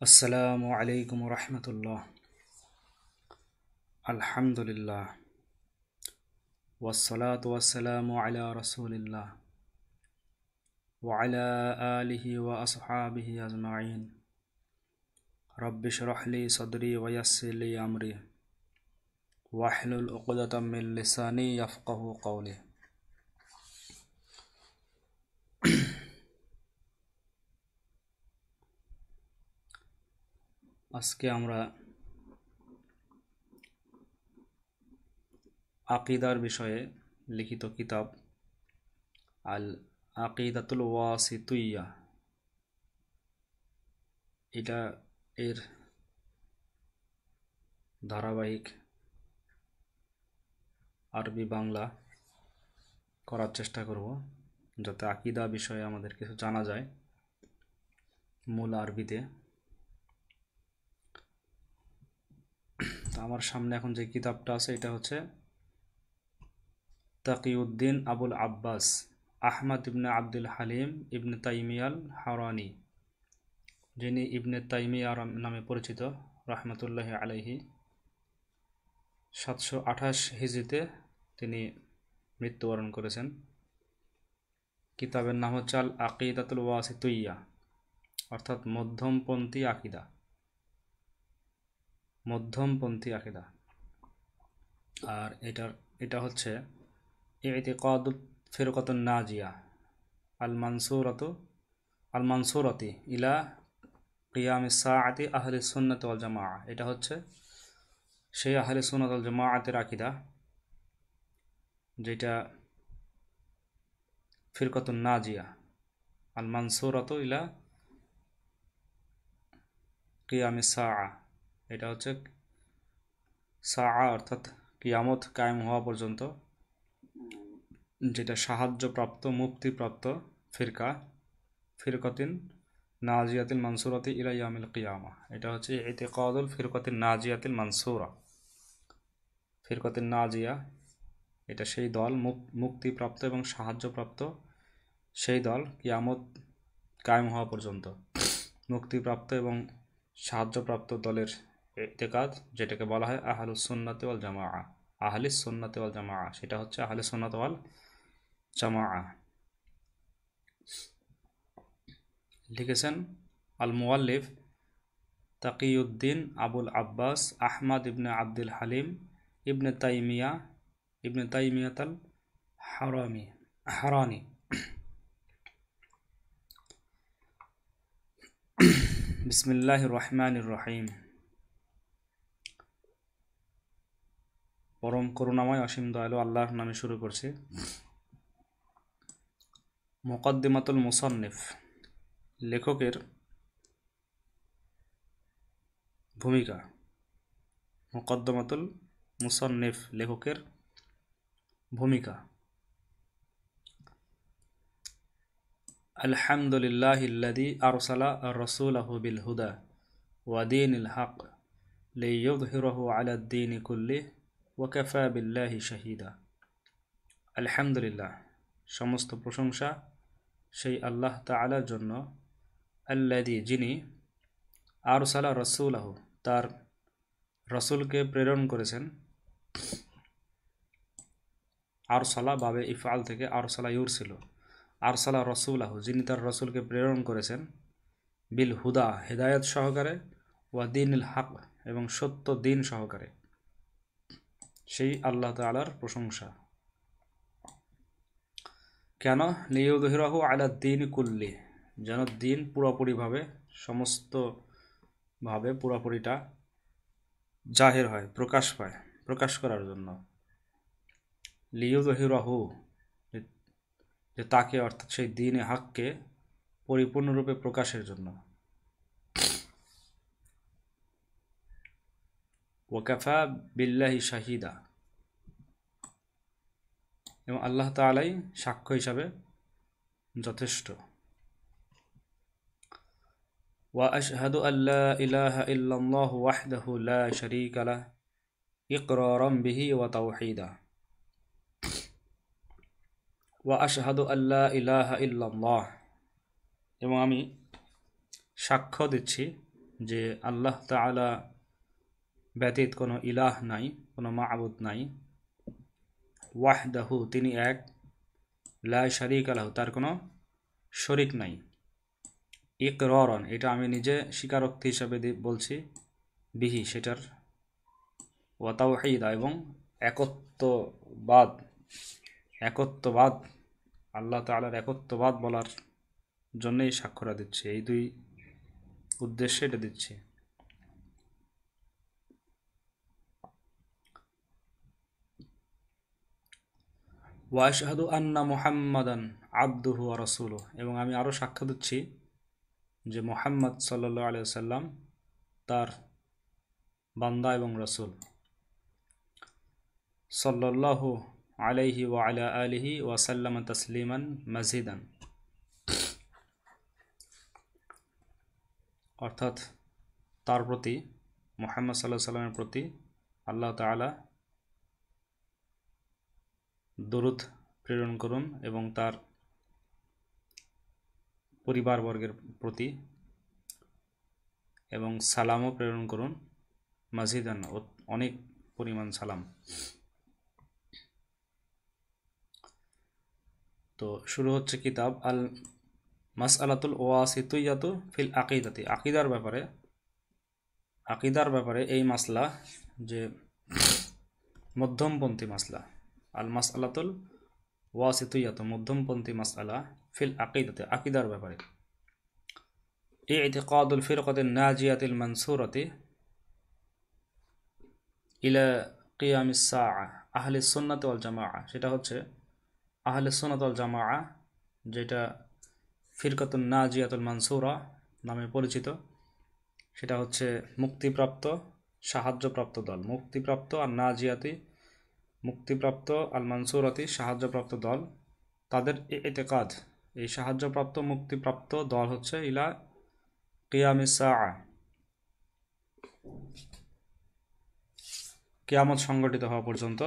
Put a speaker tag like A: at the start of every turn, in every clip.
A: আসসালামু আলাইকুম রহমতুল্লাহ। আলহামদুলিল্লাহ ওয়াসসালাতু ওয়াসসালামু আলা রাসূলিল্লাহ ওয়া আলা আলিহি ওয়া আসহাবিহি আজমাইন। রব্বি শরহ লি সাদরি ওয়া ইয়াসসির লি আমরি ওয়াহলুল উকদাতাম মিন লিসানি ইয়াফকাহু কওলি। আজকে আমরা আকিদার বিষয়ে লিখিত কিতাব আল আকিদাতুল ওয়াসিতুইয়া এটা এর ধারাবাহিক আরবি বাংলা করার চেষ্টা করব, যাতে আকিদা বিষয়ে আমাদের কিছু জানা যায় মূল আরবিতে। তো আমার সামনে এখন যে কিতাবটা আছে এটা হচ্ছে তাকিউদ্দিন আবুল আব্বাস আহমদ ইবনে আব্দুল হালিম ইবনে তাইমিয়াল হারানি, যিনি ইবনে তাইমিয়া নামে পরিচিত রহমতুল্লাহ আলাইহি। 728 হিজরিতে তিনি মৃত্যুবরণ করেছেন। কিতাবের নাম হচ্ছে আল আকিদাতুল ওয়াসিতুইয়া, অর্থাৎ মধ্যমপন্থী আকিদা। মধ্যমপন্থী আকিদা। আর এটা হচ্ছে ইতিকাদুল ফিরকাতুন নাজিয়া আল মানসুরাতি ইলা কিয়ামিস সাআতি আহলি সুন্নাত ওয়াল জামাআহ। এটা হচ্ছে সেই আহলে সুন্নাত ওয়াল জামাআতের আকিদা যেটা ফিরকাতুন নাজিয়া আল মানসুরাতু ইলা কিয়ামিস সাআ। এটা হচ্ছে সাআ অর্থাৎ কিয়ামত কায়েম হওয়া পর্যন্ত যেটা সাহায্যপ্রাপ্ত মুক্তিপ্রাপ্ত ফিরকাতিন নাজিয়াতিল মানসুরাতি ইলা ইয়াউমিল কিয়ামা। এটা হচ্ছে ইতিকাদুল ফিরকাতিন নাজিয়াতিল মানসুরা। ফিরকাতিন নাজিয়া এটা সেই দল, মুক্তিপ্রাপ্ত এবং সাহায্যপ্রাপ্ত সেই দল কিয়ামত কায়েম হওয়া পর্যন্ত মুক্তিপ্রাপ্ত এবং সাহায্যপ্রাপ্ত দলের ইতিকাদ, যেটাকে বলা হয় আহলুস সুন্নাতি ওয়াল জামাআহ। আহলিস সুন্নাতি ওয়াল জামাআহ সেটা হচ্ছে আহলে সুন্নাত ওয়াল জামাআহ। লিখেছেন আল মুআল্লিফ তাকিউদ্দিন আবুল আব্বাস আহমদ ইবনে আব্দুল হালিম ইবনে তাইমিয়াতাল হারানি। বিসমিল্লাহির রহমানির রহিম। পরম করুণাময় অসীম দয়ালু আল্লাহর নামে শুরু করছি। মুকদ্দিমাতুল মুসান্নিফ, লেখকের ভূমিকা। মুকদ্দিমাতুল মুসান্নিফ, লেখকের ভূমিকা। আলহামদুলিল্লাহিল্লাযী আরসালা রাসূলাহু বিল হুদা ওয়া দীনিল হক লিইয়ুযহিরাহু আলাদ দীনি কুল্লিহি ওয়া কাফা বিল্লাহি শাহীদা। আলহামদুলিল্লাহ, সমস্ত প্রশংসা সেই আল্লাহ তাআলার জন্য, আল্লাযী যিনি, আরসালা রাসূলাহু তার রাসূলকে প্রেরণ করেছেন। আরসালা বাবে ইফআল থেকে আরসালা ইউরসিলু, আরসালা রাসূলাহু যিনি তার রাসূলকে প্রেরণ করেছেন, বিল হুদা হেদায়েত সহকারে, ওয়া দীনিল হক এবং সত্য দিন সহকারে, সেই আল্লাহ তাআলার প্রশংসা। কেন? লিইয়ুযহিরাহু আলাদ দীনি কুল্লি, যেন দিন পুরোপুরিভাবে, সমস্তভাবে পুরোপুরিটা জাহির হয়, প্রকাশ পায়, প্রকাশ করার জন্য। লিইয়ুযহিরাহু যে তাকে, অর্থাৎ সেই দ্বীনে হককে পরিপূর্ণরূপে প্রকাশের জন্য। ওয়া কাফা বিল্লাহি শাহীদা, এবং আল্লাহ তাআলাই সাক্ষ্য হিসাবে যথেষ্ট। ওয়া আশহাদু আল্লা ইলাহা ইল্লাল্লাহু ওয়াহদাহু লা শারীকা লাহু ইকরারাম বিহি ওয়া তাওহীদা। ওয়া আশহাদু আল্লা ইলাহা ইল্লাল্লাহ, এবং আমি সাক্ষ্য দিচ্ছি যে আল্লাহ তাআলা ব্যতীত কোনো ইলাহ নাই, কোনো মা'বুদ নাই। ওয়াহদাহু, তিনি এক। লা শারীকা লাহু, তার কোনো শরীক নাই। ইকরারান, এটা আমি নিজে স্বীকারোক্তি হিসাবে বলছি। বিহি, সেটার। ওয়া তাওহীদা, এবং একত্ববাদ, একত্ববাদ, আল্লাহ তাআলার একত্ববাদ বলার জন্যই সাক্ষ্যটা দিচ্ছি। এই দুই উদ্দেশ্যে এটা দিচ্ছি। ওয়া আশহাদু আন্না মুহাম্মাদান আবদুহু ওয়া রাসূলুহু, এবং আমি আরও সাক্ষ্য দিচ্ছি যে মুহাম্মদ সাল্লাল্লাহু আলাইহি ওয়াসাল্লাম তার বান্দা এবং রাসূল। সাল্লাল্লাহু আলাইহি ওয়া আলা আলিহি ওয়া সাল্লামা তাসলিমান মাজিদান, অর্থাৎ তার প্রতি, মুহাম্মদ সাল্লাল্লাহু আলাইহি সাল্লামের প্রতি আল্লাহ তাআলা দরুদ প্রেরণ করুন এবং তার পরিবারবর্গের প্রতি এবং সালামও প্রেরণ করুন। মাজিদান, অনেক পরিমাণ সালাম। তো শুরু হচ্ছে কিতাব আল মাসআলাতুল ওয়াসিতুইয়াতু ফিল আকিদাতি, আকিদার ব্যাপারে এই মাসলা, যে মধ্যমপন্থী মাসলা। আল মাসআলাতুল ওয়াসিতুইয়াতু, মধ্যমপন্থী মাসআলা, ফিল আকিদাতি, আকিদার ব্যাপারে। ইতিকাদুল ফিরকাতিন নাজিয়াতিল মানসুরাতি ইলা কিয়ামিস সাআ আহলিস সুন্নাত ওয়াল জামাআ, সেটা হচ্ছে আহলিস সুন্নাত ওয়াল জামাআ, যেটা ফিরকাতুন নাজিয়াতুল মানসুরা নামে পরিচিত, সেটা হচ্ছে মুক্তিপ্রাপ্ত, সাহায্যপ্রাপ্ত দল। মুক্তিপ্রাপ্ত আর নাজিয়াতি, মুক্তিপ্রাপ্ত আল মানসুরাতি, সাহায্যপ্রাপ্ত দল। তাদের ইতিকাদ, এই সাহায্যপ্রাপ্ত মুক্তিপ্রাপ্ত দল হচ্ছে ইলা কিয়ামিস সাআ, কিয়ামত সংগঠিত হওয়া পর্যন্ত।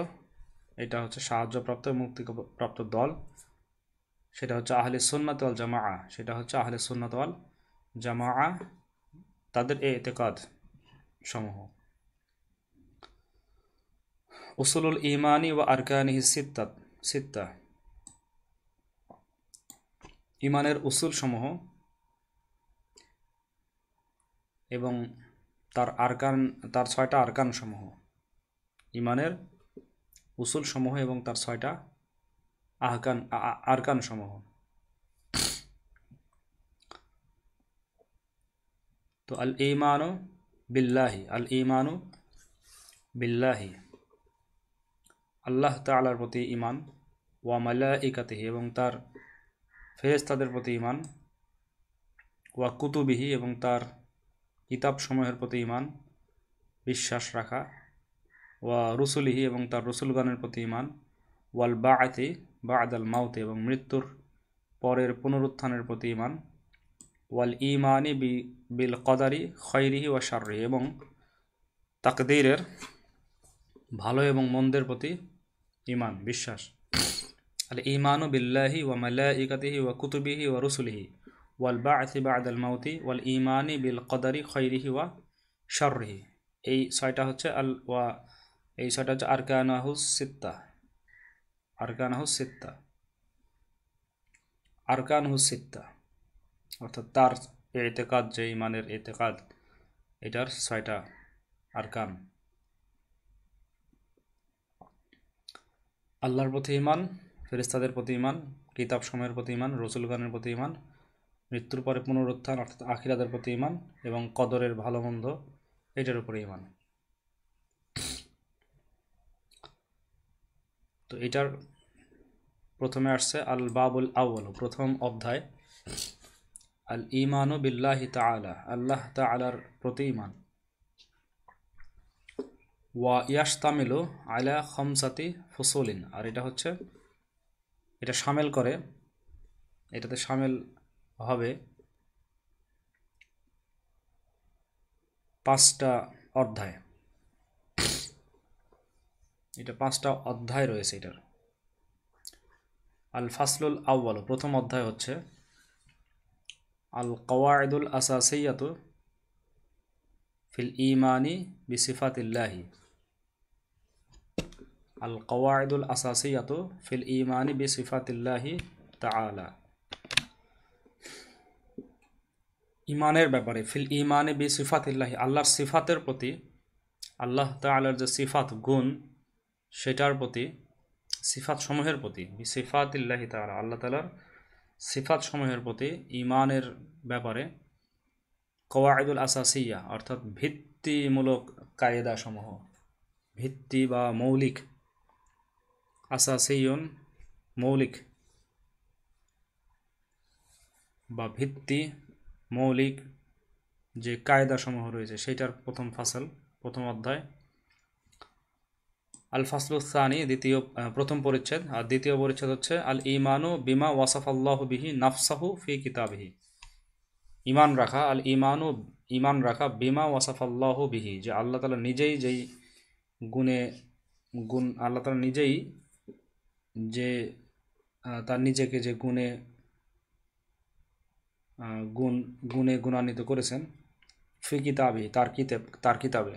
A: এটা হচ্ছে সাহায্যপ্রাপ্ত মুক্তিপ্রাপ্ত দল, সেটা হচ্ছে আহলে সুন্নাত ওয়াল জামাআ, সেটা হচ্ছে আহলে সুন্নাত ওয়াল জামাআ, তাদের এই ইতিকাদ সমূহ। উসুলুল ঈমানি ওয়া আরকানিহি সিত্তা, ঈমানের উসুল সমূহ এবং তার আরকান, তার 6টা আরকান সমূহ। ঈমানের উসুল সমূহ এবং তার 6টা আরকান সমূহ। তো আল ঈমানু বিল্লাহি, আল ঈমানু বিল্লাহি, আল্লাহ তাআলার প্রতি ঈমান। ওয়া মালাইকাতিহি, এবং তার ফেরেশতাদের প্রতি ঈমান। ওয়া কুতুবিহি, এবং তার কিতাবসমূহের প্রতি ঈমান, বিশ্বাস রাখা। ওয়া রুসুলিহি, এবং তার রসুলগণের প্রতি ঈমান। ওয়াল বাআতি বা'দাল মাউতি, এবং মৃত্যুর পরের পুনরুত্থানের প্রতি ঈমান। ওয়াল ঈমানি বিল কদারি খায়রিহি ওয়া শাররিহি, এবং তাকদীরের ভালো এবং মন্দের প্রতি ঈমান, বিশ্বাস। আল ঈমানু বিল্লাহি ওয়া মালাইকাতিহি ওয়া কুতুবিহি ওয়া রুসুলিহি ওয়াল বা'থি বা'দাল মাউতি ওয়াল ঈমানি বিল কদারি খায়রিহি ওয়া শাররিহি। এই 6টা হচ্ছে এই 6টা হচ্ছে আরকানাহুস সিত্তা, আরকানাহুস সিত্তা, আরকানহুস সিত্তা, অর্থাৎ তার ইতিকাদ, যে ঈমানের ইতিকাদ, এটার 6টা আরকান। আল্লাহর প্রতি ঈমান, ফেরেশতাদের প্রতি ঈমান, কিতাব সমূহের প্রতি ঈমান, রসুলগণের প্রতি ঈমান, মৃত্যুর পরে পুনরুত্থান অর্থাৎ আখিরাতের প্রতি ঈমান, এবং কদরের ভালো মন্দ, এটার উপরে ঈমান। তো এটার প্রথমে আসছে আল বাবুল আউয়াল, প্রথম অধ্যায়, আল ঈমানু বিল্লাহি তাআলা, আল্লাহ তাআলার প্রতি ঈমান। ওয়া ইয়াশতামিলু আলা খামসাতি ফুসুলিন, আর এটা হচ্ছে, এটা শামিল করে, এটাতে শামিল হবে 5টা অধ্যায়। এটা 5টা অধ্যায় রয়েছে এটার। আল ফাসলুল আউয়াল, প্রথম অধ্যায় হচ্ছে আল কওয়াইদুল আসাসিয়াতু ফিল ঈমানি বিসিফাতিল্লাহি, আল কওয়াইদুল আসাসিয়াতু ফিল ঈমানি বিসিফাতিল্লাহি তাআলা। ইমানের ব্যাপারে, ফিল ঈমানি বিসিফাতিল্লাহি, আল্লাহর সিফাতের প্রতি, আল্লাহ তাআলার যে সিফাত গুণ সেটার প্রতি, সিফাত সমূহের প্রতি, বিসিফাতিল্লাহি তাআলা, আল্লাহ তাআলার সিফাত সমূহের প্রতি ইমানের ব্যাপারে কওয়াইদুল আসাসিয়া অর্থাৎ ভিত্তিমূলক কায়দা সমূহ, ভিত্তি বা মৌলিক, আসাসিয়ন মৌলিক বা ভিত্তি মৌলিক যে কায়দা সমূহ রয়েছে সেটার প্রথম ফাসল, প্রথম অধ্যায়। আল ফাসলু সানি, প্রথম পরিচ্ছেদ। আর দ্বিতীয় পরিচ্ছেদ হচ্ছে আল ঈমানু বিমা ওয়াসাফাল্লাহু বিহি নাফসাহু ফি কিতাবিহি, ঈমান রাখা, আল ঈমানু ঈমান রাখা, বিমা ওয়াসাফাল্লাহু বিহি, যে আল্লাহ তাআলা নিজেই যেই গুণ আল্লাহ তাআলা নিজেই যে তার নিজেকে যে গুণে গুণান্বিত করেছেন, ফি কিতাবিহি, তার কিতাবে।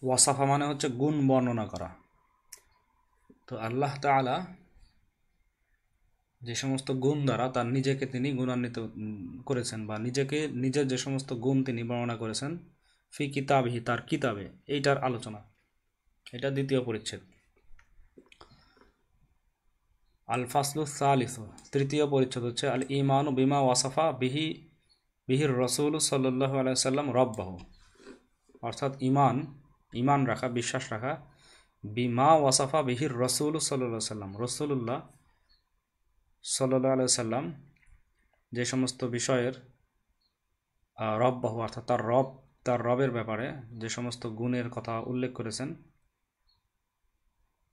A: ওয়াসাফা মানে হচ্ছে গুণ বর্ণনা করা। তো আল্লাহ তাআলা যে সমস্ত গুণ দ্বারা তার নিজেকে তিনি গুণান্বিত করেছেন, বা নিজের যে সমস্ত গুণ তিনি বর্ণনা করেছেন, ফি কিতাবিহি, তার কিতাবে, এইটার আলোচনা। এটা দ্বিতীয় পরিচ্ছেদ। আল ফাসলু সালিসু, তৃতীয় পরিচ্ছেদ হচ্ছে আল ঈমানু বিমা ওয়াসাফা বিহির রাসূল সাল্লাল্লাহু আলাইহি ওয়াসাল্লাম রাব্বাহু, অর্থাৎ ঈমান রাখা, বিশ্বাস রাখা, বিমা ওয়াসাফা বিহির রাসূল সাল্লাল্লাহু আলাইহি ওয়াসাল্লাম, রাসূলুল্লাহ সাল্লাল্লাহু আলাইহি ওয়াসাল্লাম যে সমস্ত বিষয়ের রব্বাহু অর্থাৎ তার রবের ব্যাপারে যে সমস্ত গুণের কথা উল্লেখ করেছেন,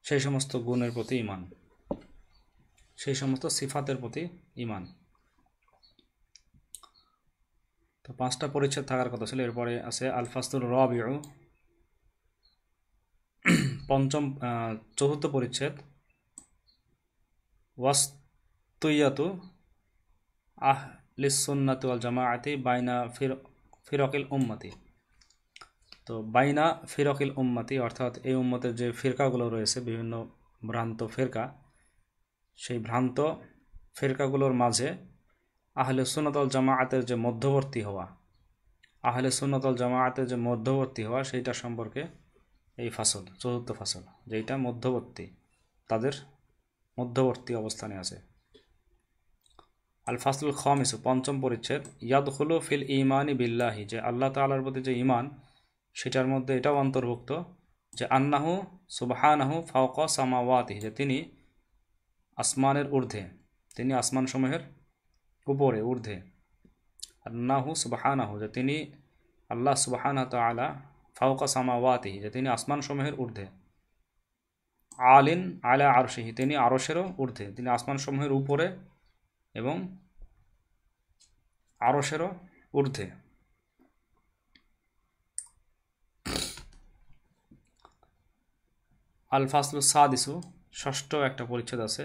A: সেই সমস্ত গুণের প্রতি ঈমান, সেই সমস্ত সিফাতের প্রতি ঈমান। তো 5টা পরিচ্ছেদ থাকার কথা ছিল, এরপরে আছে আল ফাসলুর রাবিউ, চতুর্থ পরিচ্ছেদ। ওয়াসতুইয়াতু আহলিস সুন্নাতি ওয়াল জামাআতি বাইনা ফিরকিল উম্মতি। তো বাইনা ফিরকিল উম্মতি অর্থাৎ এই উম্মতের যে ফিরকাগুলো রয়েছে, বিভিন্ন ভ্রান্ত ফিরকা, সেই ভ্রান্ত ফিরকাগুলোর মাঝে আহলে সুন্নাত ওয়াল জামাআতের যে মধ্যবর্তী হওয়া, আহলে সুন্নাত ওয়াল জামাআতের যে মধ্যবর্তী হওয়া, সেইটা সম্পর্কে এই ফাসল, চতুর্থ ফাসল, যেটা মধ্যবর্তী, তাদের মধ্যবর্তী অবস্থানে আছে। আল ফাসলুল খামিসু, পঞ্চম পরিচ্ছেদ। ইয়াদখুলু ফিল ঈমানি বিল্লাহি, যে আল্লাহ তাআলার প্রতি যে ঈমান, সেটার মধ্যে এটাও অন্তর্ভুক্ত যে আন্নাহু সুবহানাহু ফাওকা সামাওয়াতিহি, যে তিনি আসমানের ঊর্ধ্বে, তিনি আসমানসমূহের উপরে, ঊর্ধ্বে। আন্নাহু সুবহানাহু, যে তিনি আল্লাহ সুবহানাহু ওয়া তাআলা, ফাওকা সামাওয়াতিহি, যে তিনি আসমানসমূহের ঊর্ধ্বে। আলিন আলা আরশিহি, তিনি আরশেরও ঊর্ধ্বে, তিনি আসমানসমূহের উপরে এবং আরশেরও ঊর্ধ্বে। আল ফাসলু সাদিসু, ষষ্ঠ একটা পরিচ্ছেদ আছে।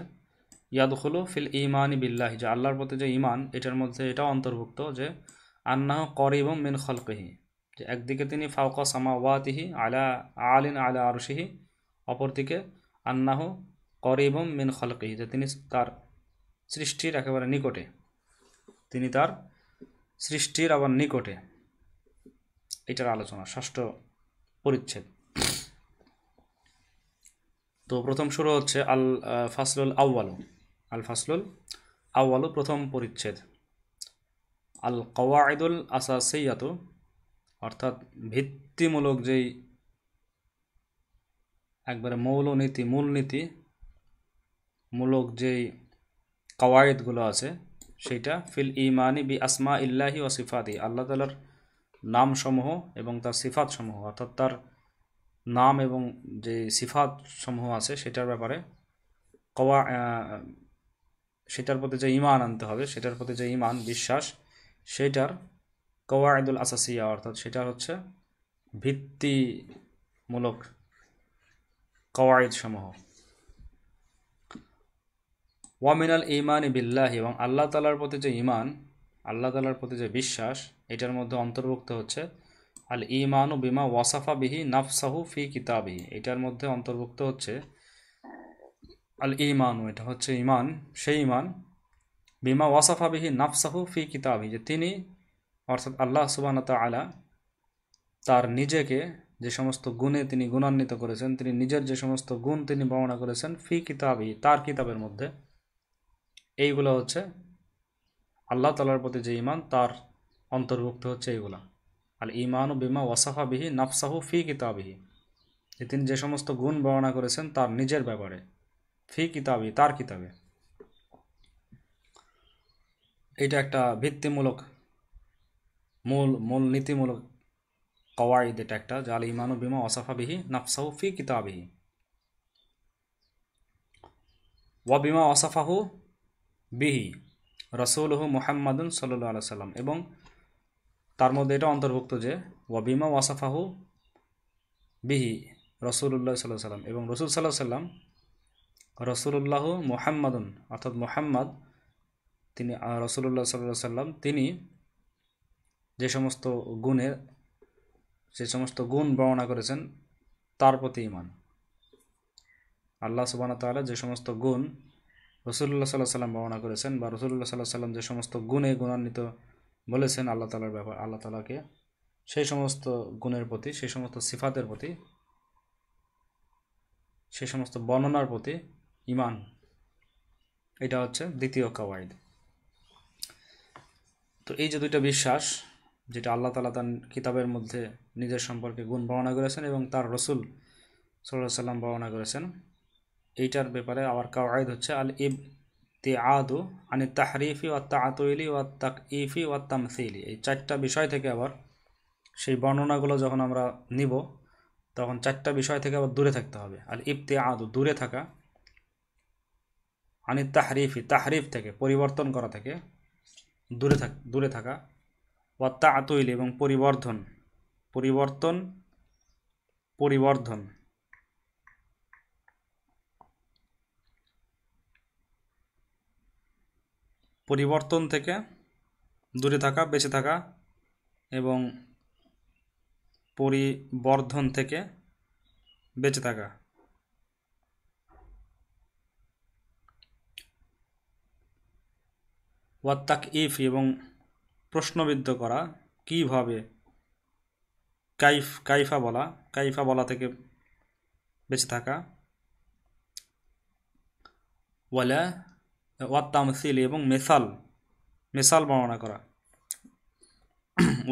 A: ইয়াদখুলু ফিল ঈমানি বিল্লাহি, যে আল্লাহর প্রতি যে ঈমান, এটার মধ্যে এটাও অন্তর্ভুক্ত যে আন্নাহু করিবুম মিন খালকিহি, যে একদিকে তিনি ফাওকা সামাওয়াতিহি আলা আলিন আলা আরশিহি, অপরদিকে আন্নাহু করিবুম মিন খালকিহি, যে তিনি তার সৃষ্টির একেবারে নিকটে, তিনি তার সৃষ্টির আবার নিকটে। এটার আলোচনা, ষষ্ঠ পরিচ্ছেদ। তো প্রথম শুরু হচ্ছে আল ফাসলুল আউয়ালু, আল ফাসলুল আউয়ালু, প্রথম পরিচ্ছেদ। আল কওয়াইদুল আসাসিয়াতু, অর্থাৎ ভিত্তিমূলক যেই একবারে মূলনীতিমূলক যেই কওয়াইদগুলো আছে, সেইটা ফিল ঈমানি বি আসমা ইল্লাহি ওয়া সিফাতি, আল্লাহ তাআলার নামসমূহ এবং তার সিফাতসমূহ, অর্থাৎ তার নাম এবং যে সিফাত সমূহ আছে সেটার ব্যাপারে সেটার প্রতি যে ঈমান আনতে হবে, সেটার প্রতি যে ঈমান, বিশ্বাস, সেটার কওয়াইদুল আসাসিয়া, অর্থাৎ সেটা হচ্ছে ভিত্তিমূলক কওয়াইদ সমূহ। ওয়ামিনাল ঈমানি বিল্লাহি, এবং আল্লাহ তাআলার প্রতি যে ঈমান, আল্লাহ তাআলার প্রতি যে বিশ্বাস, এটার মধ্যে অন্তর্ভুক্ত হচ্ছে আল ইমানু বিমা ওয়াসাফা বিহি নাফসাহু ফি কিতাবিহি, এটার মধ্যে অন্তর্ভুক্ত হচ্ছে আল ইমানু, এটা হচ্ছে ইমান, সেই ইমান, বিমা ওয়াসাফা বিহি নাফসাহু ফি কিতাবিহি, যে তিনি অর্থাৎ আল্লাহ সুবহানাহু ওয়া তাআলা তার নিজেকে যে সমস্ত গুণে তিনি গুণান্বিত করেছেন, তিনি নিজের যে সমস্ত গুণ তিনি বর্ণনা করেছেন ফি কিতাবিহি, তার কিতাবের মধ্যে, এইগুলো হচ্ছে আল্লাহ তাআলার প্রতি যে ইমান তার অন্তর্ভুক্ত হচ্ছে এইগুলা। আল ইমানু বিমা ওয়াসাফা বিহি নাফসাহু ফি কিতাবিহি, যে তিনি যে সমস্ত গুণ বর্ণনা করেছেন তার নিজের ব্যাপারে, ফি কিতাবি, তার কিতাবে। এটা একটা ভিত্তিমূলক মূল নীতিমূলক কওয়াইদ, এটা একটা, যে আল ইমানু বিমা ওয়াসাফা বিহি নাফসাহু ফি কিতাবিহি ওয়া বিমা ওয়াসাফাহু বিহি রাসূলুহু মুহাম্মাদুন সাল্লাল্লাহু আলাইহি সাল্লাম, এবং তার মধ্যে এটা অন্তর্ভুক্ত যে ওয়া বিমা ওয়াসাফাহু বিহি রাসূলুল্লাহ সাল্লাল্লাহু আলাইহি সাল্লাম, এবং রাসূল সাল্লাল্লাহু আলাইহি সাল্লাম, রাসূলুল্লাহ মুহাম্মাদুন অর্থাৎ মুহাম্মদ, তিনি রাসূলুল্লাহ সাল্লাল্লাহু আলাইহি সাল্লাম, তিনি যে সমস্ত গুণ বর্ণনা করেছেন তার প্রতি ঈমান। আল্লাহ সুবহানাহু ওয়া তাআলা যে সমস্ত গুণ রাসূলুল্লাহ সাল্লাল্লাহু আলাইহি সাল্লাম বর্ণনা করেছেন, বা রাসূলুল্লাহ সাল্লাল্লাহু আলাইহি সাল্লাম যে সমস্ত গুণে গুণান্বিত বলেছেন আল্লাহ তাআলার ব্যাপার, আল্লাহ তাআলাকে, সেই সমস্ত গুণের প্রতি, সেই সমস্ত সিফাতের প্রতি, সেই সমস্ত বর্ণনার প্রতি ঈমান, এটা হচ্ছে দ্বিতীয় কাওয়াইদ। তো এই যে দুইটা বিশ্বাস, যেটা আল্লাহ তাআলা তার কিতাবের মধ্যে নিজের সম্পর্কে গুণ বর্ণনা করেছেন এবং তার রাসূল সাল্লাল্লাহু আলাইহি সাল্লাম বর্ণনা করেছেন, এইটার ব্যাপারে আবার কাওয়াইদ হচ্ছে আল ইবতিআদু আনিত তাহরিফি ওয়াত তাআতুইলি ওয়াত তাকইফি ওয়াত তামসিলি। এই চারটা বিষয় থেকে আবার, সেই বর্ণনাগুলো যখন আমরা নিব তখন চারটা বিষয় থেকে আবার দূরে থাকতে হবে। আল ইবতিআদু, দূরে থাকা, আনিত তাহরিফি, তাহরিফ থেকে, পরিবর্তন করা থেকে দূরে থাকা, ওয়াত তাআতুইলি, এবং পরিবর্তন থেকে দূরে থাকা, বেঁচে থাকা, এবং পরিবর্ধন থেকে বেঁচে থাকা। ওয়াত তাকইফ, এবং প্রশ্নবিদ্ধ করা, কিভাবে, কাইফা বলা থেকে বেঁচে থাকা। ওয়াত তামসিল, এবং মেসাল বর্ণনা করা,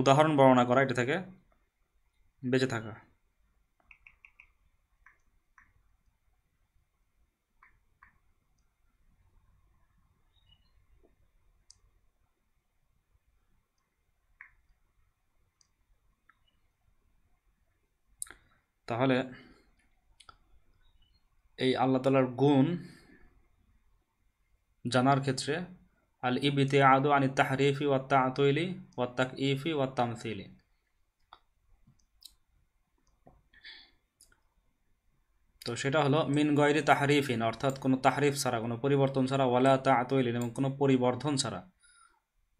A: উদাহরণ বর্ণনা করা, এটা থেকে বেঁচে থাকা। তাহলে এই আল্লাহ তাআলার গুণ জানার ক্ষেত্রে আল ইবতিআদু আনিত তাহরিফি ওয়াত তাআতুইলি ওয়াত তাকইফি ওয়াত তামসিলি, তো সেটা হলো মিন গয়রি তাহরিফিন, অর্থাৎ কোনো তাহরিফ ছাড়া, কোনো পরিবর্তন ছাড়া, ওয়ালা তাআতুইলিন, এবং কোনো পরিবর্ধন ছাড়া,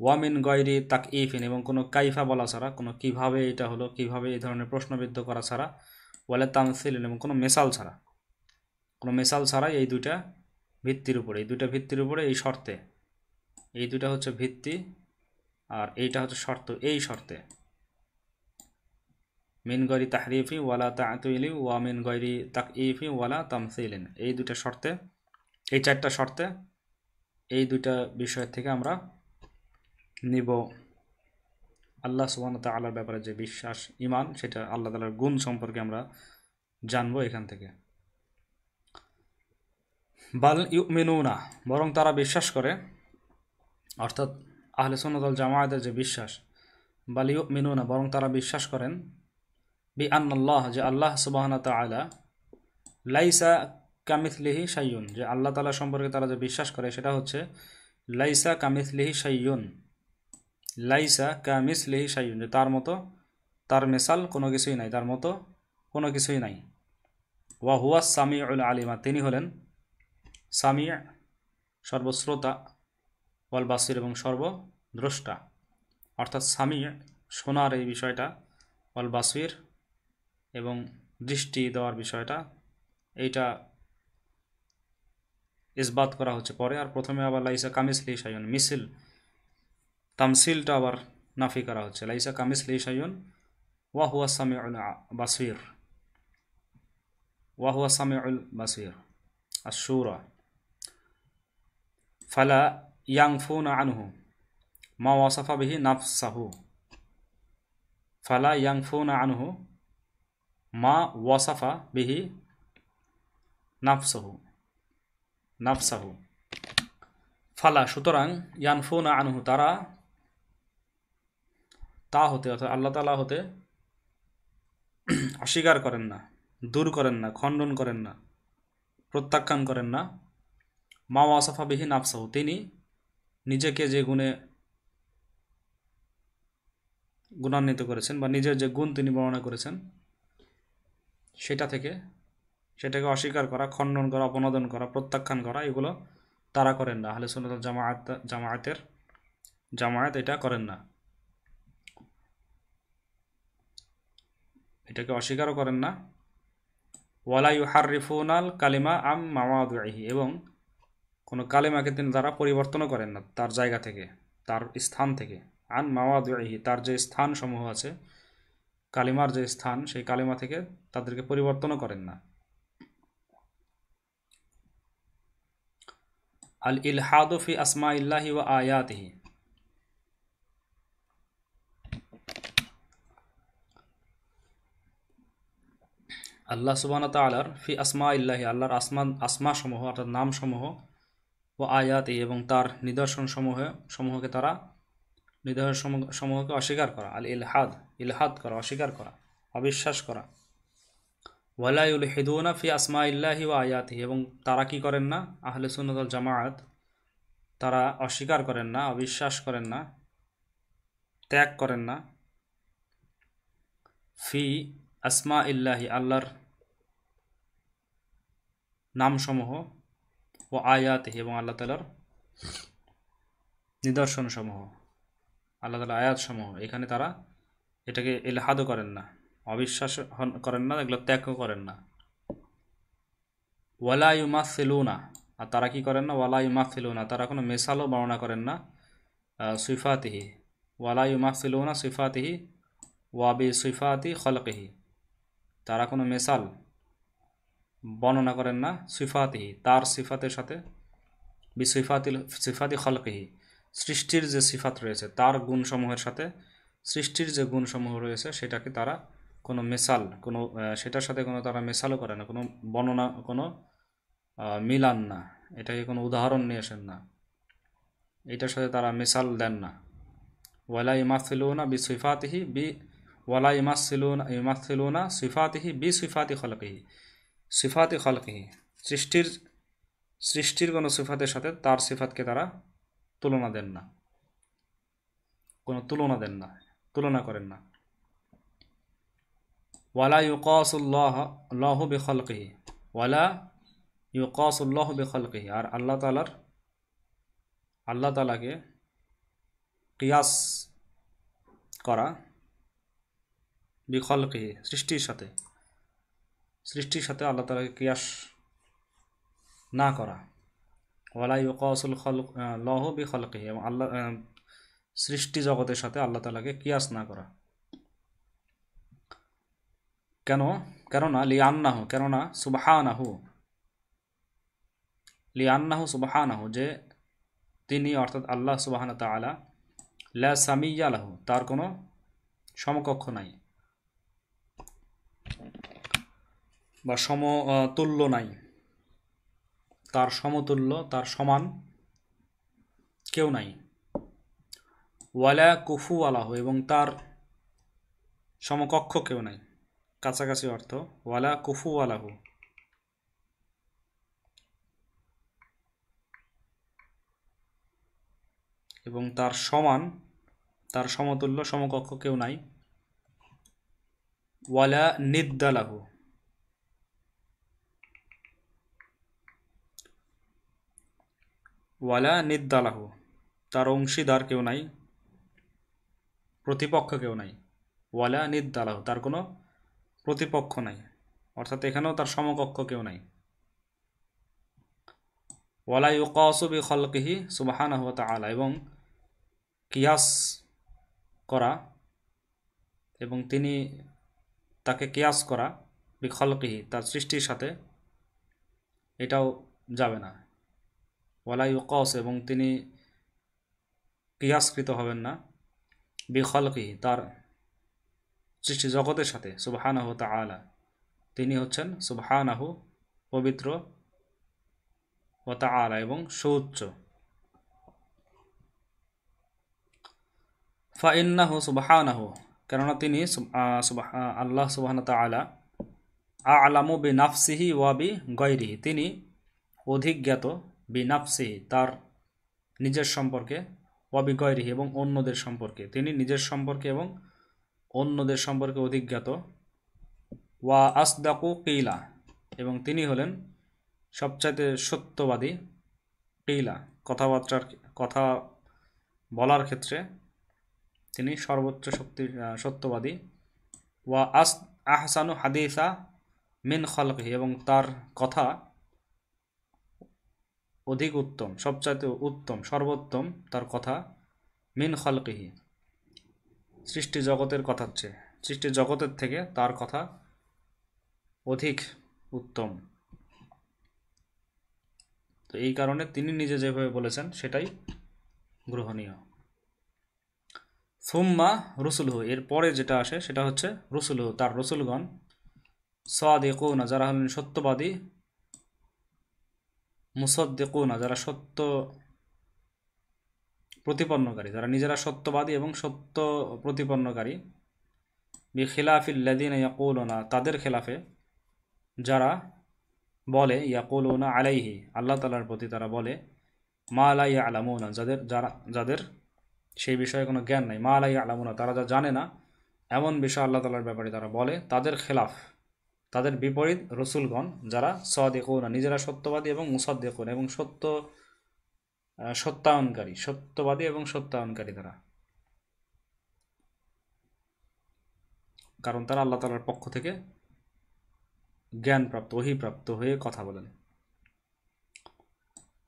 A: ওয়া মিন গয়রি তাকইফিন, এবং কোনো কাইফা বলা ছাড়া, কোনো কিভাবে এটা হলো, কিভাবে এই ধরনের প্রশ্নবিদ্ধ করা ছাড়া, ওয়ালা তামসিলিন, এবং কোনো মেসাল ছাড়া, এই দুইটা ভিত্তির উপরে, এই শর্তে, এই দুইটা হচ্ছে ভিত্তি আর এইটা হচ্ছে শর্ত, এই শর্তে মিন গয়রি তাহরিফি ওয়ালা তাআতুইলি ওয়া মিন গয়রি তাকইফি ওয়ালা তামসিলিন, এই দুইটা শর্তে, এই চারটা শর্তে, এই দুইটা বিষয় থেকে আমরা নিব আল্লাহ সুবহানাহু ওয়া তাআলার ব্যাপারে যে বিশ্বাস, ঈমান, সেটা আল্লাহ তাআলার গুণ সম্পর্কে আমরা জানবো এখান থেকে। বাল ইউমিনুনা, বরং তারা বিশ্বাস করে, অর্থাৎ আহলে সুন্নাত ওয়াল জামায়াতের যে বিশ্বাস, বাল ইউমিনুনা, বরং তারা বিশ্বাস করেন, বি আন্নাল্লাহ, যে আল্লাহ সুবহানাহু ওয়া তাআলা, লাইসা কামিথলিহি শাইউন, যে আল্লাহ তাআলা সম্পর্কে তারা যে বিশ্বাস করে সেটা হচ্ছে লাইসা কামিথলিহি শাইউন, লাইসা কামিথলিহি শাইউন, যে তার মতো, তার মেসাল কোনো কিছুই নাই, তার মতো কোনো কিছুই নাই। ওয়া হুয়া সামিউল আলিমা, তিনি হলেন সামি', সর্বশ্রোতা, ওয়াল বাসির, এবং সর্বদ্রষ্টা। অর্থাৎ সামি', শোনার এই বিষয়টা, ওয়াল বাসির এবং দৃষ্টি দেওয়ার বিষয়টা এইটা ইসবাত করা হচ্ছে পরে, আর প্রথমে আবার লাইসা কামিসলি শাইউন মিছিল তামসিলটা আবার নাফি করা হচ্ছে। লাইসা কামিসলি শাইউন ওয়া হুয়া সামিউল বাসির, ওয়া হুয়া সামিউল বাসির। আশ-শূরা ফালা ইয়ানফুনা আনহু মা ওয়াসাফা বিহি নাফসাহু, ফালা ইয়ানফুনা আনহু মা ওয়াসাফা বিহি নাফসাহু, নাফসাহু। ফালা সুতরাং, ইয়ানফুনা আনহু তারা, তা হতে অর্থাৎ আল্লাহ তাআলা হতে অস্বীকার করেন না, দূর করেন না, খণ্ডন করেন না, প্রত্যাখ্যান করেন না মা ওয়াসাফা বিহি নাফসাহু, তিনি নিজেকে যে গুণে গুণান্বিত করেছেন বা নিজের যে গুণ তিনি বর্ণনা করেছেন সেটা থেকে, সেটাকে অস্বীকার করা, খণ্ডন করা, অপনোদন করা, প্রত্যাখ্যান করা, এগুলো তারা করেন না। আহলে সুন্নাত ওয়াল জামায়াত এটা করেন না, এটাকে অস্বীকারও করেন না। ওয়ালা ইউহাররিফুনাল কালিমা আম মাওয়াদিহি, এবং কোনো কালিমাকে তিনি তারা পরিবর্তনও করেন না তার জায়গা থেকে, তার স্থান থেকে। আন মাওয়াদিহি, তার যে স্থান সমূহ আছে, কালিমার যে স্থান, সেই কালিমা থেকে তাদেরকে পরিবর্তনও করেন না। আল ইলহাদু ফি আসমাইল্লাহি ওয়া আয়াতিহি, আল্লাহ সুবহানাহু ওয়া তাআলার ফি আসমাইল্লাহি, আল্লাহর আসমা সমূহ অর্থাৎ নাম সমূহ, ও আয়াতি এবং তার নিদর্শন সমূহকে তারা, নিদর্শন সমূহকে অস্বীকার করা। আল ইলহাদ করা, অস্বীকার করা, অবিশ্বাস করা। ওয়ালা ইউলহিদুনা ফি আসমাইল্লাহি ওয়া আয়াতিহি, এবং তারা কি করেন না, আহলে সুন্নাত ওয়াল জামায়াত তারা অস্বীকার করেন না, অবিশ্বাস করেন না, ত্যাগ করেন না ফি আসমা ইল্লাহি, আল্লাহর নামসমূহ, ও আয়াতিহি এবং আল্লাহ তাআলার নিদর্শন সমূহ, আল্লাহ তাআলার আয়াত সমূহ, এখানে তারা এটাকে ইলহাদও করেন না, অবিশ্বাস করেন না, এগুলো ত্যাগও করেন না। ওয়ালা ইউমাসিলুনা, আর তারা কি করেন না, ওয়ালা ইউমাসিলুনা, তারা কোনো মেসালও বর্ণনা করেন না সিফাতিহি, ওয়ালা ইউমাসিলুনা সিফাতিহি ওয়াবি সিফাতি খলকিহি, তারা কোনো মেসাল বর্ণনা করেন না সিফাতিহি, তার সিফাতের সাথে, বি সিফাতি খলকিহি, সৃষ্টির যে সিফাত রয়েছে তার গুণসমূহের সাথে, সৃষ্টির যে গুণসমূহ রয়েছে সেটাকে তারা কোনো মেসাল, কোনো সেটার সাথে কোনো তারা মেসালও করে না, কোনো বর্ণনা, কোনো মিলান না, এটাকে কোনো উদাহরণ নিয়ে আসেন না, এটার সাথে তারা মেসাল দেন না। ওয়ালা ইমাসিলুনা বি সিফাতিহি বি ওয়ালা ইমাসিলুনা সিফাতিহি বি সিফাতি খলকিহি, সিফাতি খলকিহি, সৃষ্টির কোনো সিফাতের সাথে তার সিফাতকে তারা তুলনা দেন না, কোনো তুলনা দেন না, তুলনা করেন না। ওয়ালা ইউকাসুল্লাহু বিখলকিহি, ওয়ালা ইউকাসুল্লাহু বিখলকিহি, আর আল্লাহ তাআলাকে কিয়াস করা, বিখলকিহি সৃষ্টির সাথে আল্লাহ তাআলাকে কিয়াস না করা। ওয়ালা ইউকাসুল লাহু বিখলকিহি, এবং আল্লাহ সৃষ্টি জগতের সাথে আল্লাহ তাআলাকে কিয়াস না করা। কেননা লিআন্নাহু সুবহানাহু, যে তিনি অর্থাৎ আল্লাহ সুবহানাহু ওয়া তাআলা, লা সামিয়্যা লাহু, তার কোনো সমকক্ষ নাই বা সমতুল্য নাই, তার সমতুল্য, তার সমান কেউ নাই। ওয়ালা কুফুয়া লাহু, এবং তার সমকক্ষ কেউ নাই, কাছাকাছি অর্থ ওয়ালা কুফুয়া লাহু, এবং তার সমান, তার সমতুল্য, সমকক্ষ কেউ নাই। ওয়ালা নিদ্দা লাহু, ওয়ালা নিদ্দা লাহু, তার অংশীদার কেউ নাই, প্রতিপক্ষ কেউ নাই। ওয়ালা নিদ্দালাহু, তার কোনো প্রতিপক্ষ নাই, অর্থাৎ এখানেও তার সমকক্ষ কেউ নাই। ওয়ালা ইউকাসু বিখালকিহি সুবহানাহু ওয়া তাআলা, এবং কিয়াস করা, এবং তিনি তাকে কিয়াস করা বিখালকিহি, তার সৃষ্টির সাথে, এটাও যাবে না। ওয়ালা ইউকাস, এবং তিনি কিয়াসকৃত হবেন না বিখালকিহি, তার সৃষ্টি জগতের সাথে। সুবহানাহু ওয়া তাআলা, তিনি হচ্ছেন সুবহানাহু, পবিত্র, ওয়া তাআলা, এবং সুউচ্চ। ফাইন্নাহু সুবহানাহু, কেননা তিনি আল্লাহ সুবহানাহু ওয়া তাআলা আ'লামু বিনাফসিহি ওয়া বিগায়রিহি, তিনি অধিক জ্ঞাত, বিনাফসিহি, তার নিজের সম্পর্কে, ওয়া বিগায়রিহি, এবং অন্যদের সম্পর্কে, তিনি নিজের সম্পর্কে এবং অন্যদের সম্পর্কে অধিক জ্ঞাত। ওয়া আসদাকু কিলা, এবং তিনি হলেন সবচাইতে সত্যবাদী, কিলা, কথা বলার ক্ষেত্রে তিনি সর্বোচ্চ সত্যবাদী। ওয়া আহসানু হাদিসা মিন খালকিহি, এবং তার কথা অধিক উত্তম, সবচাইতে উত্তম, সর্বোত্তম তার কথা, মিন খালকিহি, সৃষ্টি জগতের কথার চেয়ে, সৃষ্টি জগতের থেকে তার কথা অধিক উত্তম। তো এই কারণে তিনি নিজে যেভাবে বলেছেন সেটাই গ্রহণীয়। সুম্মা রুসুলহু, এর পরে যেটা আসে সেটা হচ্ছে রুসুলহু, তার রসুলগণ, সাদিকুনা, যারা হলেন সত্যবাদী, মুসাদ্দিকুনা, যারা সত্য প্রতিপন্নকারী, যারা নিজেরা সত্যবাদী এবং সত্য প্রতিপন্নকারী। বিখিলাফিল্লাযিনা ইয়াকুলুনা, তাদের খেলাফে, যারা বলে, ইয়াকুলুনা আলাইহি, আল্লাহ তাআলার প্রতি তারা বলে, মা লা ইয়ালামুনা, যাদের সেই বিষয়ে কোনো জ্ঞান নাই, মা লা ইয়ালামুনা, তারা যা জানে না এমন বিষয় আল্লাহ তাআলার ব্যাপারে তারা বলে, তাদের খেলাফ, তাদের বিপরীত রসুলগণ, যারা সাদিকুনা, নিজেরা সত্যবাদী, এবং মুসাদ্দিকুন, এবং সত্যায়নকারী, সত্যবাদী এবং সত্যায়নকারী তারা, কারণ তারা আল্লাহ তাআলার পক্ষ থেকে জ্ঞানপ্রাপ্ত, ওহীপ্রাপ্ত হয়ে কথা বলেন।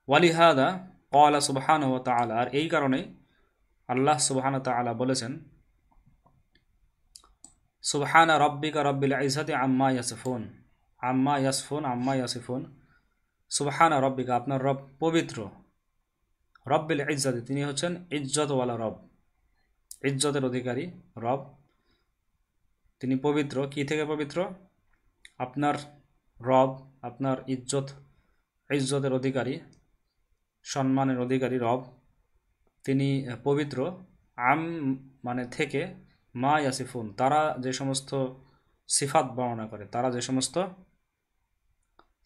A: ওয়ালিহাদা ক্বালা সুবহানাহু ওয়া তাআলা, আর এই কারণে আল্লাহ সুবহানাহু ওয়া তাআলা বলেছেন, সুবহানা রাব্বিকা রাব্বিল ইজ্জাতি আম্মা ইয়াসিফুন, আম্মা ইয়াসিফুন, সুবহানা রাব্বিকা, আপনার রব পবিত্র, রব্বিল ইজ্জাতি, তিনি হচ্ছেন ইজ্জতওয়ালা রব, ইজ্জতের অধিকারী রব, তিনি পবিত্র। কি থেকে পবিত্র? আপনার রব, আপনার ইজ্জতের অধিকারী, সম্মানের অধিকারী রব, তিনি পবিত্র। আম মানে থেকে, মা ইয়াসিফুন, তারা যে সমস্ত সিফাত বর্ণনা করে, তারা যে সমস্ত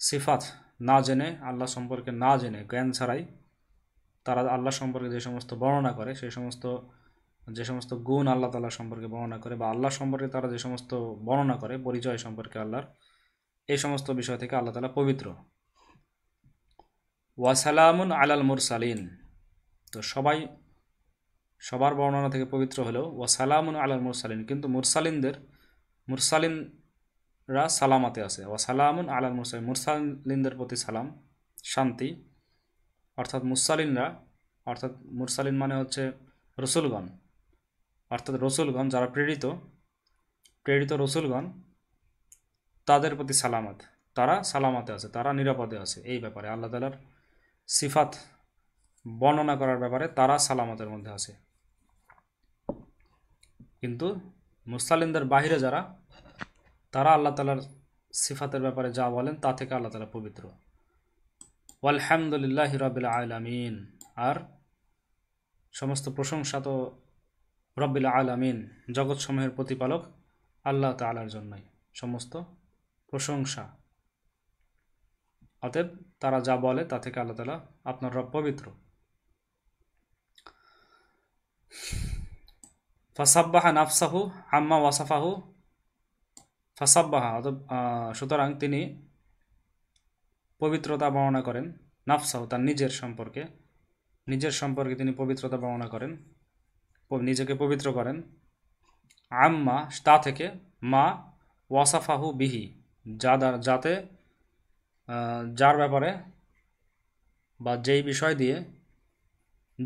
A: সিফাত না জেনে, আল্লাহ সম্পর্কে না জেনে, জ্ঞান ছাড়াই তারা আল্লাহ সম্পর্কে যে সমস্ত বর্ণনা করে, যে সমস্ত গুণ আল্লাহ তাআলা সম্পর্কে বর্ণনা করে, বা আল্লাহ সম্পর্কে তারা যে সমস্ত বর্ণনা করে, পরিচয় সম্পর্কে আল্লাহর, এই সমস্ত বিষয় থেকে আল্লাহ তাআলা পবিত্র। ওয়াসালামুন আলাল মুরসালিন, তো সবার বর্ণনা থেকে পবিত্র হলেও ওয়াসালামুন আলাল মুরসালিন, কিন্তু মুরসালিনরা সালামাতে আছে। ওয়াসালামুন আলাল মুরসালিন, মুরসালিনদের প্রতি সালাম, শান্তি। অর্থাৎ মুরসালিন মানে হচ্ছে রসুলগণ, অর্থাৎ রসুলগণ যারা প্রেরিত রসুলগণ, তাদের প্রতি সালামত, তারা সালামাতে আছে, তারা নিরাপদে আছে। এই ব্যাপারে আল্লাহ তাআলার সিফাত বর্ণনা করার ব্যাপারে তারা সালামতের মধ্যে আছে। কিন্তু মুরসালিনদের বাহিরে যারা, তারা আল্লাহ তাআলার সিফাতের ব্যাপারে যা বলেন তা থেকে আল্লাহ তাআলা পবিত্র। আলহামদুলিল্লাহি রাব্বিল আলামিন, আর সমস্ত প্রশংসা তো রব্বিল আলামিন, জগৎসমূহের প্রতিপালক আল্লাহ তাআলার জন্যই সমস্ত প্রশংসা। অতএব তারা যা বলে তা থেকে আল্লাহ তাআলা, আপনার রব পবিত্র। ফাসাব্বাহা নাফসাহু আম্মা ওয়াসাফাহু, ফাসাব্বাহা, সুতরাং তিনি পবিত্রতা বর্ণনা করেন, নাফসাহু, তার নিজের সম্পর্কে তিনি পবিত্রতা বর্ণনা করেন, নিজেকে পবিত্র করেন, আম্মা তা থেকে, মা ওয়াসাফাহু বিহি যাতে যার ব্যাপারে বা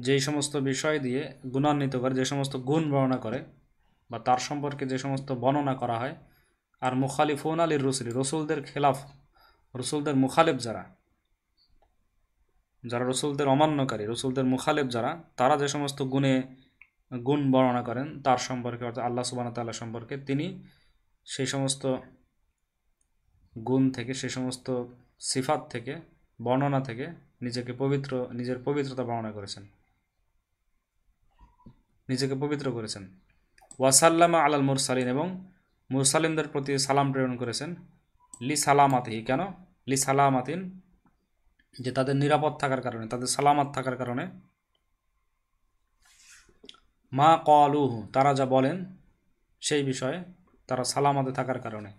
A: যেই সমস্ত বিষয় দিয়ে গুণান্বিত করে, যে সমস্ত গুণ বর্ণনা করে বা তার সম্পর্কে যে সমস্ত বর্ণনা করা হয়। আর মুখালিফুন আলীর রসুলি, রসুলদের খেলাফ, রসুলদের মুখালিফ যারা রসুলদের অমান্যকারী, রসুলদের মুখালিফ যারা, তারা যে সমস্ত গুণ বর্ণনা করেন তার সম্পর্কে, অর্থাৎ আল্লাহ সুবহানাহু ওয়া তাআলা সম্পর্কে, তিনি সেই সমস্ত গুণ থেকে, সেই সমস্ত সিফাত থেকে, বর্ণনা থেকে নিজের পবিত্রতা বর্ণনা করেছেন, নিজেকে পবিত্র করেছেন। ওয়াসাল্লামা আলাল মুরসালিন, এবং মুরসালিনদের প্রতি সালাম প্রেরণ করেছেন। লি সালামাতিহি, কেন? লি সালামাতিন, যে তাদের নিরাপদ থাকার কারণে, তাদের সালামাত থাকার কারণে। মা ক্বালুহু, তারা যা বলেন সেই বিষয়ে, তারা সালামাতে থাকার কারণে।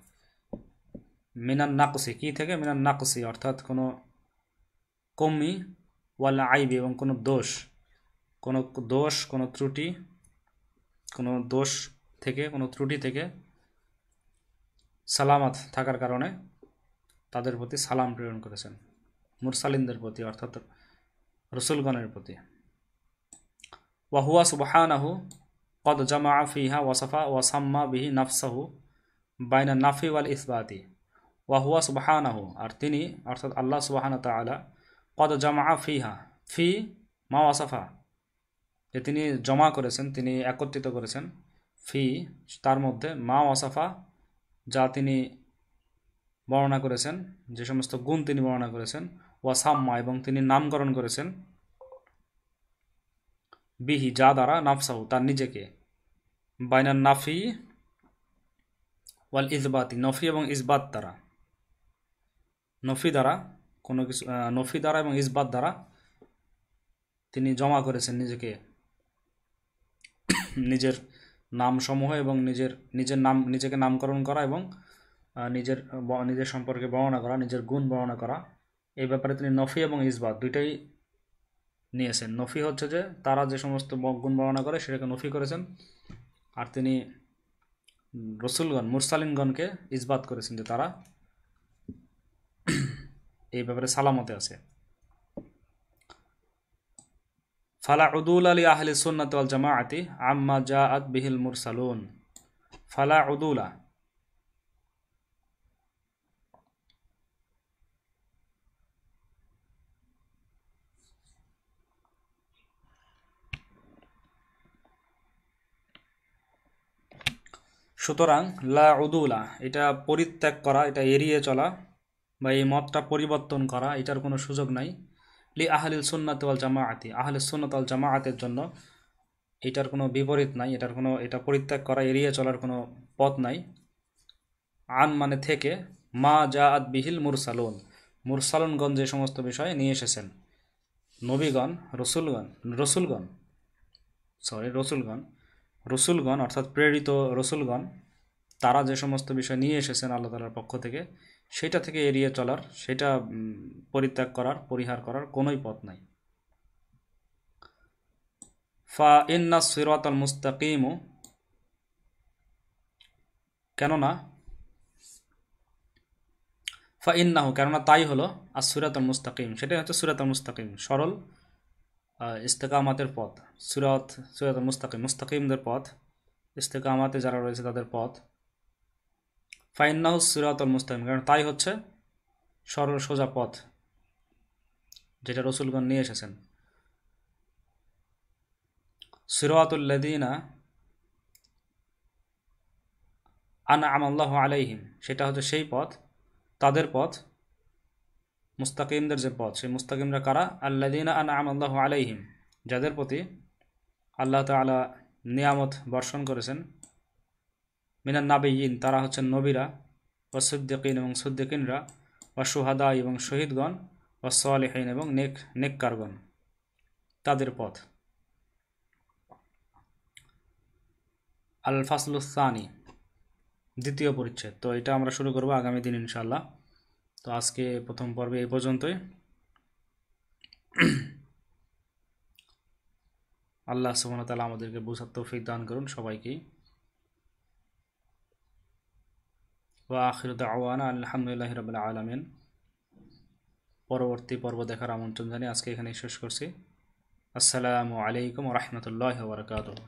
A: মিনান নাকসি, কি থেকে? মিনান নাকসি, অর্থাৎ কোনো কমি, ওয়াল আইবি, এবং কোনো দোষ, কোনো ত্রুটি, কোনো দোষ থেকে, কোনো ত্রুটি থেকে সালামাত থাকার কারণে তাদের প্রতি সালাম প্রেরণ করেছেন, মুরসালিনদের প্রতি, অর্থাৎ রসুলগণের প্রতি। ওয়াহুয়া সুবহানাহু কদ জামা ফিহা ওয়াসাফা ওয়াসাম্মা বিহি নাফসাহু বাইনা নাফি ওয়াল ইসবাতি। ওয়াহুয়া সুবহানাহু, আর তিনি, অর্থাৎ আল্লাহ সুবহানাহু ওয়া তাআলা, কদ জামা ফিহা, ফি মা ওয়াসাফা, যে তিনি জমা করেছেন, তিনি একত্রিত করেছেন, ফি তার মধ্যে, মা ওয়াসাফা যা তিনি বর্ণনা করেছেন, যে সমস্ত গুণ তিনি বর্ণনা করেছেন, ওয়াসাম্মা এবং তিনি নামকরণ করেছেন, বিহি যা দ্বারা, নাফসাহু তার নিজেকে, বাইনান নাফি ওয়াল ইসবাতি, নফি এবং ইসবাত দ্বারা, নফি দ্বারা কোনো কিছু, নফি দ্বারা এবং ইসবাত দ্বারা তিনি জমা করেছেন নিজেকে, নিজের নামসমূহ এবং নিজেকে নামকরণ করা এবং নিজের সম্পর্কে বর্ণনা করা, নিজের গুণ বর্ণনা করা। এই ব্যাপারে তিনি নফি এবং ইসবাত দুইটাই নিয়েছেন। নফি হচ্ছে যে তারা যে সমস্ত গুণ বর্ণনা করে সেটাকে নফি করেছেন, আর তিনি রসুলগণ, মুরসালিনগণকে ইসবাত করেছেন যে তারা এই ব্যাপারে সালামতে আছে। ফালা উদুল আলী আহলি সুন্নাত ওয়াল জামাআতি আম্মা জাআত বিহিল মুরসালুন। ফালা উদুলা, সুতরাং লা উদুলা, এটা পরিত্যাগ করা, এটা এড়িয়ে চলা বা এই মতটা পরিবর্তন করা, এটার কোনো সুযোগ নাই। লি আহলিল সুন্নাত ওয়াল জামাআতি, আহলে সুন্নাত ওয়াল জামাআতের জন্য এটার কোনো বিপরীত নাই, এটা পরিত্যাগ করা, এড়িয়ে চলার কোনো পথ নাই। আন মানে থেকে, মা জাআত বিহিল মুরসালুন, মুরসালুনগণ যে সমস্ত বিষয় নিয়ে এসেছেন, নবীগণ, রসুলগণ অর্থাৎ প্রেরিত রসুলগণ, তারা যে সমস্ত বিষয় নিয়ে এসেছেন আল্লাহ তাআলার পক্ষ থেকে, সেটা থেকে এড়িয়ে চলার, সেটা পরিত্যাগ করার, পরিহার করার কোনোই পথ নাই। ফা ইন্না সিরাতাল মুস্তাকিমু, কেননা, ফা ইন্নাহু, কেননা তাই হলো, আর সিরাতুল মুস্তাকিম, সেটাই হচ্ছে সিরাতুল মুস্তাকিম, সরল ইস্তেকামাতের পথ। সিরাতুল মুস্তাকিম, মুস্তাকিমদের পথ, ইস্তেকামাতে যারা রয়েছে তাদের পথ। ফা ইন্নাহু সিরাতুল মুস্তাকিম, কারণ তাই হচ্ছে সরল সোজা পথ, যেটা রসুলগণ নিয়ে এসেছেন। সিরাতুল লাযিনা আনআমা আল্লাহু আলাইহিম, সেটা হচ্ছে সেই পথ, তাদের পথ, মুস্তাকিমদের যে পথ, সেই মুস্তাকিমরা কারা? আল্লাযিনা আনআমা আল্লাহু আলাইহিম, যাদের প্রতি আল্লাহ তাআলা নিয়ামত বর্ষণ করেছেন। মিনান নাবিয়িন, তারা হচ্ছেন নবীরা, ওয়া সিদ্দিকিন এবং সিদ্দিকিনরা, ওয়া শুহাদা এবং শহীদগণ, ওয়া সালিহিন এবং নেককারগণ, তাদের পথ। আল ফাসলুস সানি, দ্বিতীয় পরিচ্ছেদ। তো এটা আমরা শুরু করব আগামী দিন ইনশাআল্লাহ। তো আজকে প্রথম পর্বে এই পর্যন্তই। আল্লাহ সুবহানাহু ওয়া তাআলা আমাদেরকে বুঝার তৌফিক দান করুন সবাইকেই। ওয়া আখিরু দাওয়ানা আলহামদুলিল্লাহি রাব্বিল আলামিন। পরবর্তী পর্ব দেখার আমন্ত্রণ জানিয়ে আজকে এখানেই শেষ করছি। আসসালামু আলাইকুম ওয়া রাহমাতুল্লাহি ওয়া বারাকাতুহু।